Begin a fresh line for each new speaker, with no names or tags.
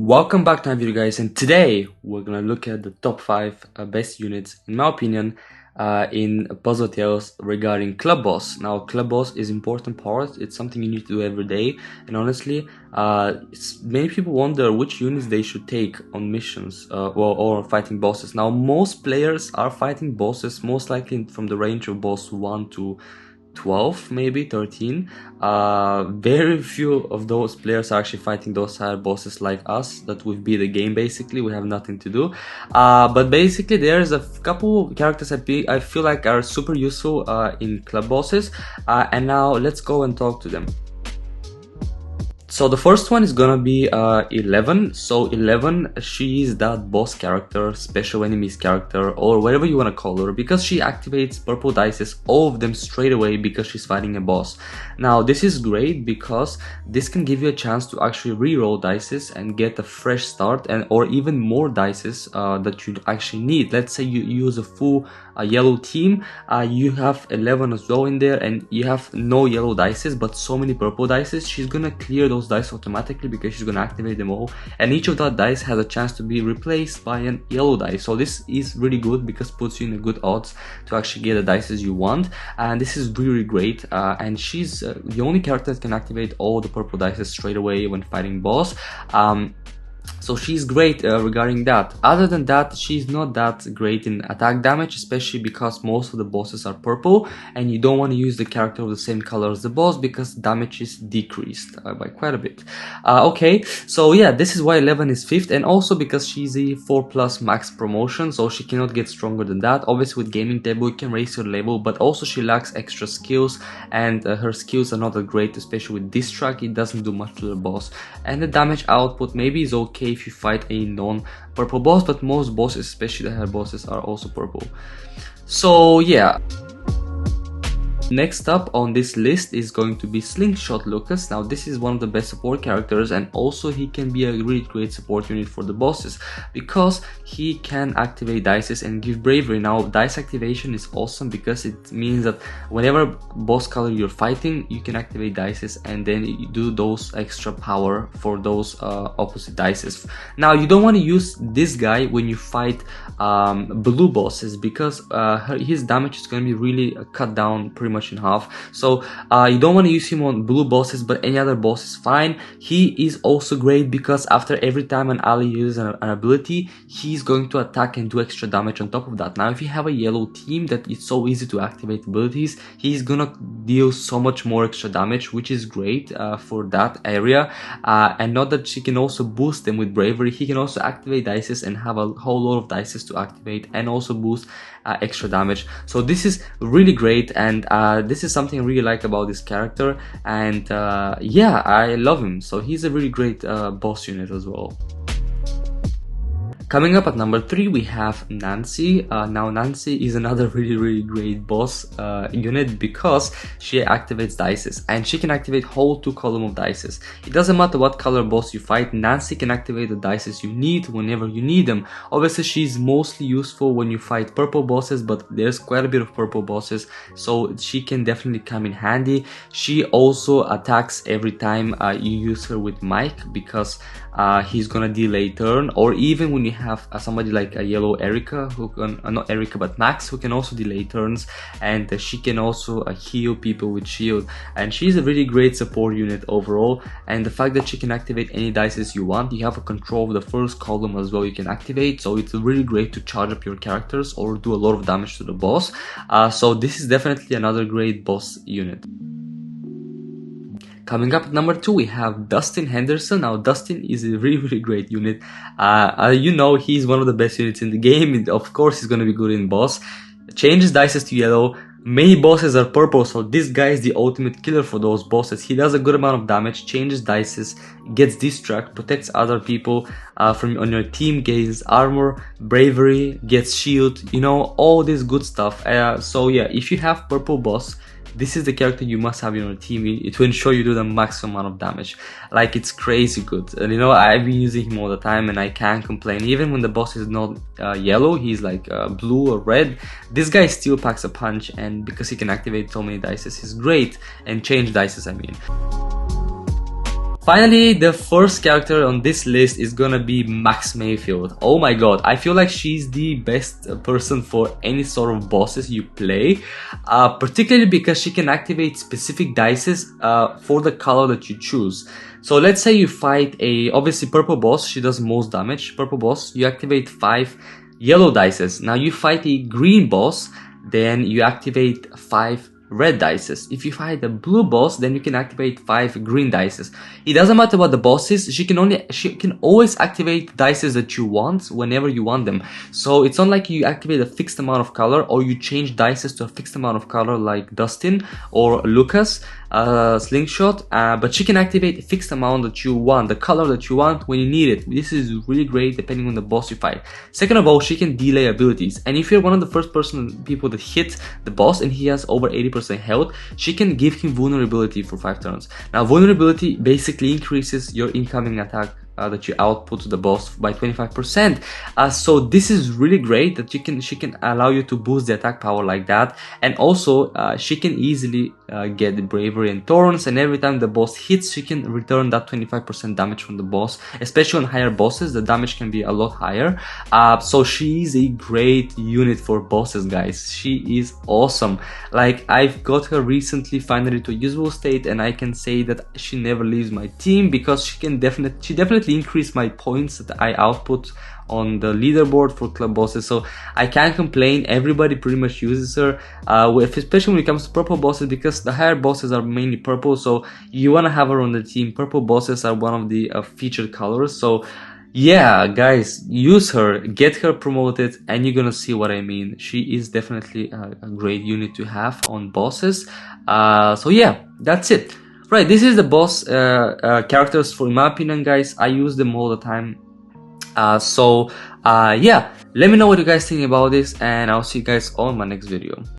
Welcome back to my video, guys, and today we're gonna look at the top 5 best units, in my opinion, in Puzzle Tales regarding Club Boss. Now, Club Boss is important part. It's something you need to do every day, and honestly, many people wonder which units they should take on missions or fighting bosses. Now, most players are fighting bosses most likely from the range of boss 1 to 12, maybe 13. Very few of those players are actually fighting those higher bosses like us, that we've beat the game. Basically, we have nothing to do, but basically there's a couple characters I feel like are super useful in club bosses, and now let's go and talk to them. So the first one is gonna be 11. So 11, she is that boss character, special enemies character, or whatever you wanna call her, because she activates purple dices, all of them straight away, because she's fighting a boss. Now this is great because this can give you a chance to actually re-roll dices and get a fresh start, or even more dices that you actually need. Let's say you use a full yellow team, you have 11 as well in there, and you have no yellow dices but so many purple dices. She's gonna clear those dice automatically because she's gonna activate them all, and each of that dice has a chance to be replaced by an yellow dice. So this is really good because it puts you in a good odds to actually get the dices you want, and this is really great. And she's the only character that can activate all the purple dices straight away when fighting boss. So she's great regarding that. Other than that, she's not that great in attack damage, especially because most of the bosses are purple, and you don't want to use the character of the same color as the boss because damage is decreased by quite a bit. Okay, so yeah, this is why 11 is 5th, and also because she's a 4+ max promotion, so she cannot get stronger than that. Obviously with gaming table you can raise your level, but also she lacks extra skills, and her skills are not that great, especially with this track. It doesn't do much to the boss, and the damage output maybe is okay if you fight a non-purple boss, but most bosses, especially the higher bosses, are also purple. So yeah. Next up on this list is going to be Slingshot Lucas. Now this is one of the best support characters, and also he can be a really great support unit for the bosses because he can activate dices and give bravery. Now dice activation is awesome because it means that whenever boss color you're fighting, you can activate dices and then you do those extra power for those opposite dices. Now you don't want to use this guy when you fight blue bosses because his damage is going to be really cut down pretty much in half. So you don't want to use him on blue bosses, but any other boss is fine. He is also great because after every time an ally uses an ability, he's going to attack and do extra damage on top of that. Now if you have a yellow team that it's so easy to activate abilities, he's gonna deal so much more extra damage, which is great for that area. And not that she can also boost them with bravery, he can also activate dices and have a whole lot of dices to activate and also boost extra damage. So this is really great, and this is something I really like about this character, and yeah, I love him. So he's a really great boss unit as well. Coming up at number 3, we have Nancy. Now Nancy is another really great boss unit because she activates dices, and she can activate whole 2 column of dices. It doesn't matter what color boss you fight, Nancy can activate the dices you need whenever you need them. Obviously she's mostly useful when you fight purple bosses, but there's quite a bit of purple bosses, so she can definitely come in handy. She also attacks every time you use her with Mike because he's gonna delay turn, or even when you have somebody like a yellow Erica who can, not Erica but Max, who can also delay turns, and she can also heal people with shield, and she's a really great support unit overall. And the fact that she can activate any dices you want, you have a control of the first column as well you can activate, so it's really great to charge up your characters or do a lot of damage to the boss. So this is definitely another great boss unit. Coming up at number 2, we have Dustin Henderson. Now Dustin is a really great unit. You know, he's one of the best units in the game. Of course he's gonna be good in boss. Changes dices to yellow. Many bosses are purple, so this guy is the ultimate killer for those bosses. He does a good amount of damage, changes dices, gets distract, protects other people from on your team, gains armor, bravery, gets shield, you know, all this good stuff. So yeah, if you have purple boss, this is the character you must have in your team to ensure you do the maximum amount of damage. Like, it's crazy good, and you know, I've been using him all the time and I can't complain. Even when the boss is not yellow, he's like blue or red, this guy still packs a punch, and because he can activate so many dices, he's great, and change dices I mean. Finally, the first character on this list is gonna be Max Mayfield. Oh my god, I feel like she's the best person for any sort of bosses you play, particularly because she can activate specific dices for the color that you choose. So let's say you fight a, obviously purple boss, she does most damage, purple boss, you activate 5 yellow dices. Now you fight a green boss, then you activate 5 red dices. If you fight a blue boss, then you can activate 5 green dices. It doesn't matter what the boss is, she can always activate dices that you want whenever you want them. So it's not like you activate a fixed amount of color or you change dices to a fixed amount of color like Dustin or Lucas, Slingshot, but she can activate a fixed amount that you want, the color that you want when you need it. This is really great depending on the boss you fight. Second of all, she can delay abilities, and if you're one of the first people that hit the boss and he has over 80% health, she can give him vulnerability for 5 turns. Now vulnerability basically increases your incoming attack that you output to the boss by 25%. So this is really great that she can allow you to boost the attack power like that, and also she can easily get the bravery and thorns, and every time the boss hits she can return that 25% damage from the boss. Especially on higher bosses, the damage can be a lot higher. So she is a great unit for bosses, guys. She is awesome. Like, I've got her recently finally to a usable state, and I can say that she never leaves my team because she definitely increase my points that I output on the leaderboard for club bosses. So I can't complain. Everybody pretty much uses her, especially when it comes to purple bosses, because the higher bosses are mainly purple, so you want to have her on the team. Purple bosses are one of the featured colors. So yeah, guys, use her, get her promoted, and you're gonna see what I mean. She is definitely a great unit to have on bosses. So yeah, that's it. Right, this is the boss characters for, in my opinion, guys. I use them all the time. Yeah, let me know what you guys think about this, and I'll see you guys on my next video.